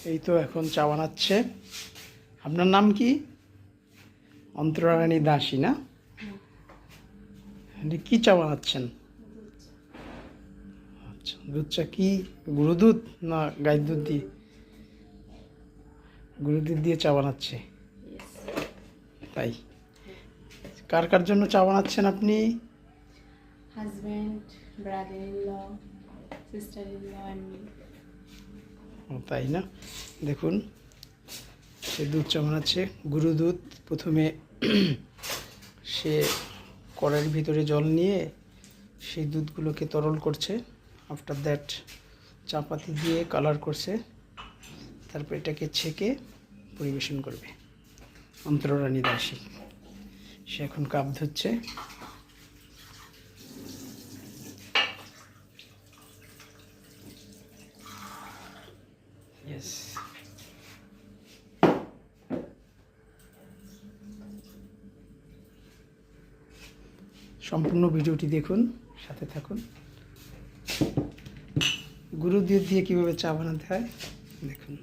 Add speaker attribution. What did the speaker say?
Speaker 1: এই তো এখন চা বানাচ্ছে। আপনার নাম কি? অন্তরারানী দাসী না? কি চা বানাচ্ছেন? আচ্ছা, দুধ চা কি গুঁড়ো দুধ না গাইয়ের দুধ দিয়ে? গুঁড়ো দুধ দিয়ে চা বানাচ্ছে, তাই? কার কার জন্য চা বানাচ্ছেন আপনি?
Speaker 2: Husband, brother in law, sister in law and me.
Speaker 1: তাই না? দেখুন, সে দুধ চা বানাচ্ছে। গুঁড়ো দুধ প্রথমে সে কড়াইয়ের ভিতরে জল নিয়ে সেই দুধগুলোকে তরল করছে। আফটার দ্যাট চা পাতি দিয়ে কালার করছে, তারপর এটাকে ছেঁকে পরিবেশন করবে। অন্তরারানী দাসী সে এখন কাপ ধুচ্ছে। ইয়েস, সম্পূর্ণ ভিডিওটি দেখুন, সাথে থাকুন। গুঁড়ো দুধ দিয়ে কীভাবে চা বানাতে হয় দেখুন।